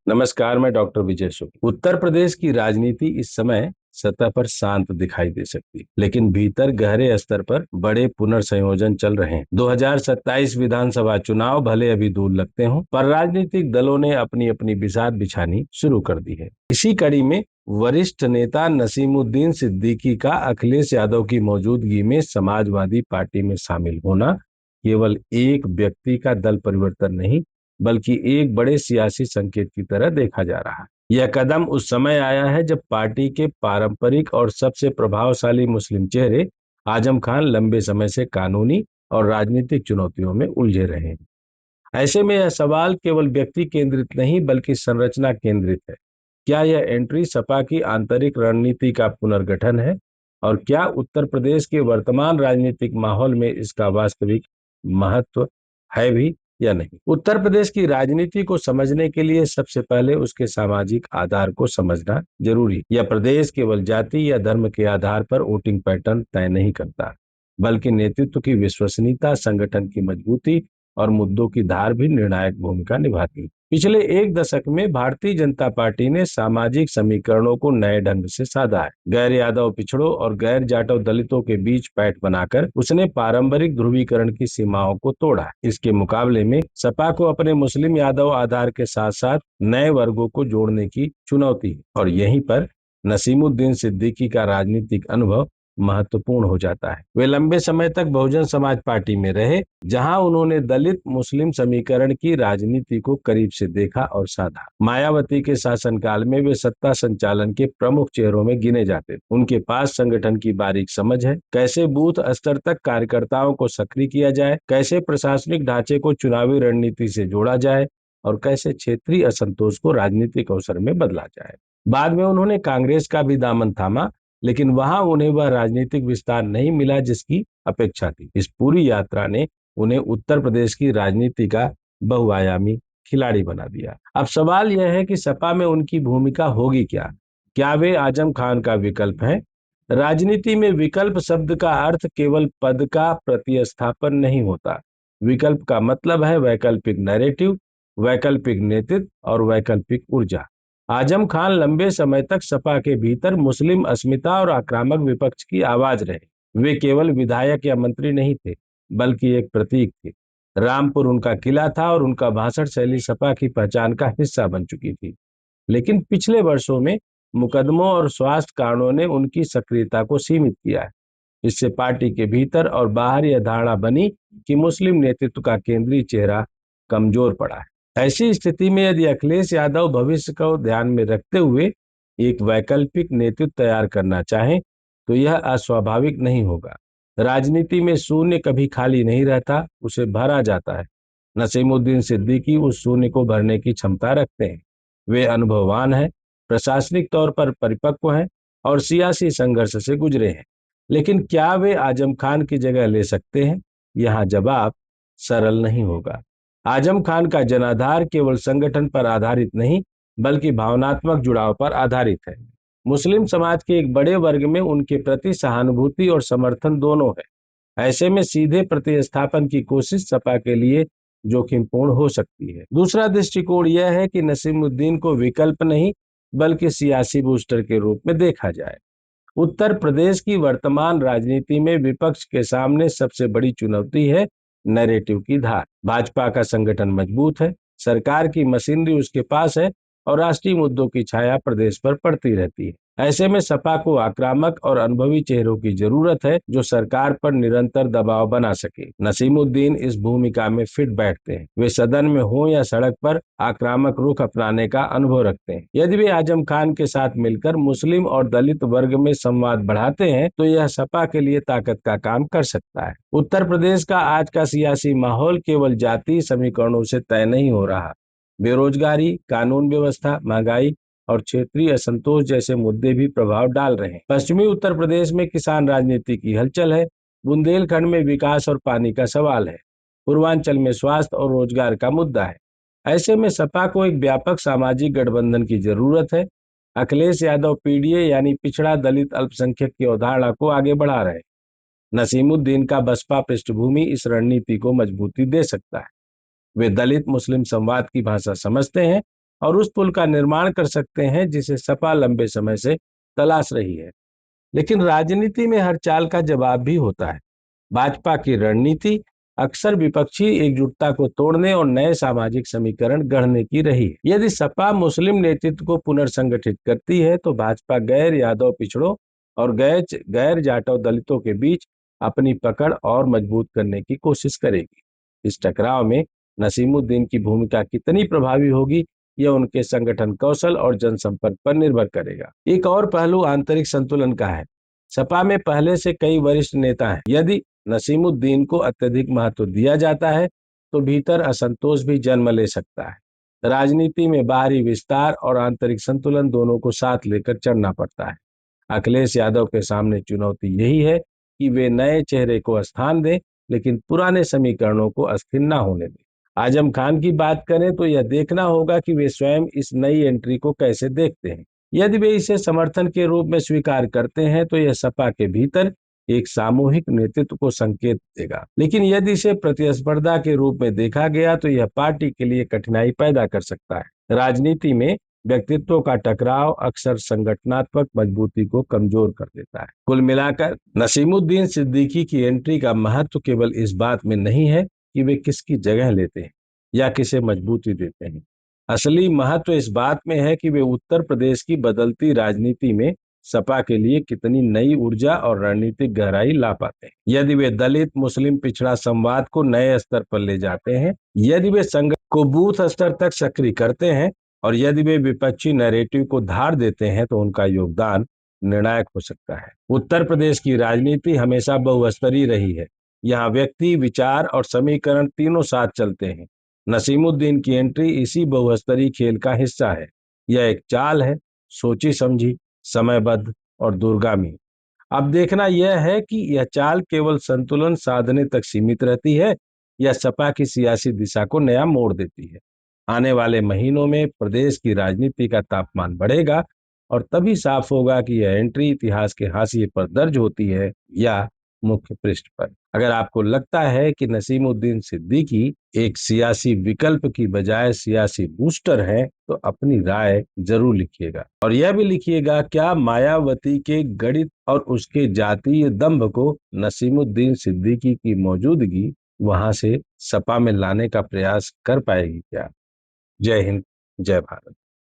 नमस्कार, मैं डॉक्टर विजय शुक्ल। उत्तर प्रदेश की राजनीति इस समय सतह पर शांत दिखाई दे सकती है, लेकिन भीतर गहरे स्तर पर बड़े पुनर्संयोजन चल रहे हैं। 2027 विधानसभा चुनाव भले अभी दूर लगते हों, पर राजनीतिक दलों ने अपनी अपनी बिसात बिछानी शुरू कर दी है। इसी कड़ी में वरिष्ठ नेता नसीमुद्दीन सिद्दीकी का अखिलेश यादव की मौजूदगी में समाजवादी पार्टी में शामिल होना केवल एक व्यक्ति का दल परिवर्तन नहीं, बल्कि एक बड़े सियासी संकेत की तरह देखा जा रहा है। यह कदम उस समय आया है जब पार्टी के पारंपरिक और सबसे प्रभावशाली मुस्लिम चेहरे आजम खान लंबे समय से कानूनी और राजनीतिक चुनौतियों में उलझे रहे हैं। ऐसे में यह सवाल केवल व्यक्ति केंद्रित नहीं बल्कि संरचना केंद्रित है। क्या यह एंट्री सपा की आंतरिक रणनीति का पुनर्गठन है? और क्या उत्तर प्रदेश के वर्तमान राजनीतिक माहौल में इसका वास्तविक महत्व है भी या नहीं? उत्तर प्रदेश की राजनीति को समझने के लिए सबसे पहले उसके सामाजिक आधार को समझना जरूरी है। यह प्रदेश केवल जाति या धर्म के आधार पर वोटिंग पैटर्न तय नहीं करता, बल्कि नेतृत्व की विश्वसनीयता, संगठन की मजबूती और मुद्दों की धार भी निर्णायक भूमिका निभाती है। पिछले एक दशक में भारतीय जनता पार्टी ने सामाजिक समीकरणों को नए ढंग से साधा है। गैर यादव पिछड़ों और गैर जाटव दलितों के बीच पैठ बनाकर उसने पारंपरिक ध्रुवीकरण की सीमाओं को तोड़ा है। इसके मुकाबले में सपा को अपने मुस्लिम यादव आधार के साथ साथ नए वर्गों को जोड़ने की चुनौती है, और यहीं पर नसीमुद्दीन सिद्दीकी का राजनीतिक अनुभव महत्वपूर्ण हो जाता है। वे लंबे समय तक बहुजन समाज पार्टी में रहे, जहां उन्होंने दलित मुस्लिम समीकरण की राजनीति को करीब से देखा और साधा। मायावती के शासनकाल में वे सत्ता संचालन के प्रमुख चेहरों में गिने जाते थे। उनके पास संगठन की बारीक समझ है, कैसे बूथ स्तर तक कार्यकर्ताओं को सक्रिय किया जाए, कैसे प्रशासनिक ढांचे को चुनावी रणनीति से जोड़ा जाए और कैसे क्षेत्रीय असंतोष को राजनीतिक अवसर में बदला जाए। बाद में उन्होंने कांग्रेस का भी दामन थामा, लेकिन वहां उन्हें वह राजनीतिक विस्तार नहीं मिला जिसकी अपेक्षा थी। इस पूरी यात्रा ने उन्हें उत्तर प्रदेश की राजनीति का बहुआयामी खिलाड़ी बना दिया। अब सवाल यह है कि सपा में उनकी भूमिका होगी क्या? क्या वे आजम खान का विकल्प है? राजनीति में विकल्प शब्द का अर्थ केवल पद का प्रतिस्थापन नहीं होता। विकल्प का मतलब है वैकल्पिक नैरेटिव, वैकल्पिक नेतृत्व और वैकल्पिक ऊर्जा। आजम खान लंबे समय तक सपा के भीतर मुस्लिम अस्मिता और आक्रामक विपक्ष की आवाज रहे। वे केवल विधायक या मंत्री नहीं थे, बल्कि एक प्रतीक थे। रामपुर उनका किला था और उनका भाषण शैली सपा की पहचान का हिस्सा बन चुकी थी। लेकिन पिछले वर्षों में मुकदमों और स्वास्थ्य कारणों ने उनकी सक्रियता को सीमित किया है। इससे पार्टी के भीतर और बाहर यह धारणा बनी कि मुस्लिम नेतृत्व का केंद्रीय चेहरा कमजोर पड़ा है। ऐसी स्थिति में यदि अखिलेश यादव भविष्य को ध्यान में रखते हुए एक वैकल्पिक नेतृत्व तैयार करना चाहें, तो यह अस्वाभाविक नहीं होगा। राजनीति में शून्य कभी खाली नहीं रहता, उसे भरा जाता है। नसीमुद्दीन सिद्दीकी उस शून्य को भरने की क्षमता रखते हैं। वे अनुभववान हैं, प्रशासनिक तौर पर परिपक्व हैं और सियासी संघर्ष से गुजरे हैं। लेकिन क्या वे आजम खान की जगह ले सकते हैं? यहाँ जवाब सरल नहीं होगा। आजम खान का जनाधार केवल संगठन पर आधारित नहीं, बल्कि भावनात्मक जुड़ाव पर आधारित है। मुस्लिम समाज के एक बड़े वर्ग में उनके प्रति सहानुभूति और समर्थन दोनों है। ऐसे में सीधे प्रतिस्थापन की कोशिश सपा के लिए जोखिमपूर्ण हो सकती है। दूसरा दृष्टिकोण यह है कि नसीमुद्दीन को विकल्प नहीं, बल्कि सियासी बूस्टर के रूप में देखा जाए। उत्तर प्रदेश की वर्तमान राजनीति में विपक्ष के सामने सबसे बड़ी चुनौती है नैरेटिव की धार। भाजपा का संगठन मजबूत है, सरकार की मशीनरी उसके पास है और राष्ट्रीय मुद्दों की छाया प्रदेश पर पड़ती रहती है। ऐसे में सपा को आक्रामक और अनुभवी चेहरों की जरूरत है जो सरकार पर निरंतर दबाव बना सके। नसीमुद्दीन इस भूमिका में फिट बैठते हैं। वे सदन में हो या सड़क पर आक्रामक रुख अपनाने का अनुभव रखते हैं। यदि वे आजम खान के साथ मिलकर मुस्लिम और दलित वर्ग में संवाद बढ़ाते हैं, तो यह सपा के लिए ताकत का काम कर सकता है। उत्तर प्रदेश का आज का सियासी माहौल केवल जातीय समीकरणों से तय नहीं हो रहा। बेरोजगारी, कानून व्यवस्था, महंगाई और क्षेत्रीय असंतोष जैसे मुद्दे भी प्रभाव डाल रहे हैं। पश्चिमी उत्तर प्रदेश में किसान राजनीति की हलचल है, बुंदेलखंड में विकास और पानी का सवाल है, पूर्वांचल में स्वास्थ्य और रोजगार का मुद्दा है। ऐसे में सपा को एक व्यापक सामाजिक गठबंधन की जरूरत है। अखिलेश यादव पीडीए यानी पिछड़ा दलित अल्पसंख्यक की अवधारणा को आगे बढ़ा रहे हैं। नसीमुद्दीन का बसपा पृष्ठभूमि इस रणनीति को मजबूती दे सकता है। वे दलित मुस्लिम संवाद की भाषा समझते हैं और उस पुल का निर्माण कर सकते हैं जिसे सपा लंबे समय से तलाश रही है। लेकिन राजनीति में हर चाल का जवाब भी होता है। भाजपा की रणनीति अक्सर विपक्षी एकजुटता को तोड़ने और नए सामाजिक समीकरण गढ़ने की रही है। यदि सपा मुस्लिम नेतृत्व को पुनर्संगठित करती है तो भाजपा गैर यादव पिछड़ों और गैर गैर जाटव दलितों के बीच अपनी पकड़ और मजबूत करने की कोशिश करेगी। इस टकराव में नसीमुद्दीन की भूमिका कितनी प्रभावी होगी, यह उनके संगठन कौशल और जनसंपर्क पर निर्भर करेगा। एक और पहलू आंतरिक संतुलन का है। सपा में पहले से कई वरिष्ठ नेता हैं। यदि नसीमुद्दीन को अत्यधिक महत्व दिया जाता है तो भीतर असंतोष भी जन्म ले सकता है। राजनीति में बाहरी विस्तार और आंतरिक संतुलन दोनों को साथ लेकर चलना पड़ता है। अखिलेश यादव के सामने चुनौती यही है कि वे नए चेहरे को स्थान दें, लेकिन पुराने समीकरणों को अस्थिर न होने दें। आजम खान की बात करें तो यह देखना होगा कि वे स्वयं इस नई एंट्री को कैसे देखते हैं। यदि वे इसे समर्थन के रूप में स्वीकार करते हैं तो यह सपा के भीतर एक सामूहिक नेतृत्व को संकेत देगा। लेकिन यदि इसे प्रतिस्पर्धा के रूप में देखा गया तो यह पार्टी के लिए कठिनाई पैदा कर सकता है। राजनीति में व्यक्तित्वों का टकराव अक्सर संगठनात्मक मजबूती को कमजोर कर देता है। कुल मिलाकर नसीमुद्दीन सिद्दीकी की एंट्री का महत्व केवल इस बात में नहीं है कि वे किसकी जगह लेते हैं या किसे मजबूती देते हैं। असली महत्व इस बात में है कि वे उत्तर प्रदेश की बदलती राजनीति में सपा के लिए कितनी नई ऊर्जा और रणनीतिक गहराई ला पाते हैं। यदि वे दलित मुस्लिम पिछड़ा संवाद को नए स्तर पर ले जाते हैं, यदि वे संगठन को बूथ स्तर तक सक्रिय करते हैं और यदि वे विपक्षी नैरेटिव को धार देते हैं तो उनका योगदान निर्णायक हो सकता है। उत्तर प्रदेश की राजनीति हमेशा बहुस्तरीय रही है। यहाँ व्यक्ति, विचार और समीकरण तीनों साथ चलते हैं। नसीमुद्दीन की एंट्री इसी बहुस्तरीय खेल का हिस्सा है। यह एक चाल है, सोची समझी, समयबद्ध और दूरगामी। अब देखना यह है कि यह चाल केवल संतुलन साधने तक सीमित रहती है या सपा की सियासी दिशा को नया मोड़ देती है। आने वाले महीनों में प्रदेश की राजनीति का तापमान बढ़ेगा और तभी साफ होगा कि यह एंट्री इतिहास के हाशिए पर दर्ज होती है या मुख्य पृष्ठ पर। अगर आपको लगता है कि नसीमुद्दीन सिद्दीकी एक सियासी विकल्प की बजाय सियासी बूस्टर है तो अपनी राय जरूर लिखिएगा और यह भी लिखिएगा, क्या मायावती के गणित और उसके जातीय दंभ को नसीमुद्दीन सिद्दीकी की मौजूदगी वहां से सपा में लाने का प्रयास कर पाएगी क्या। जय हिंद, जय भारत।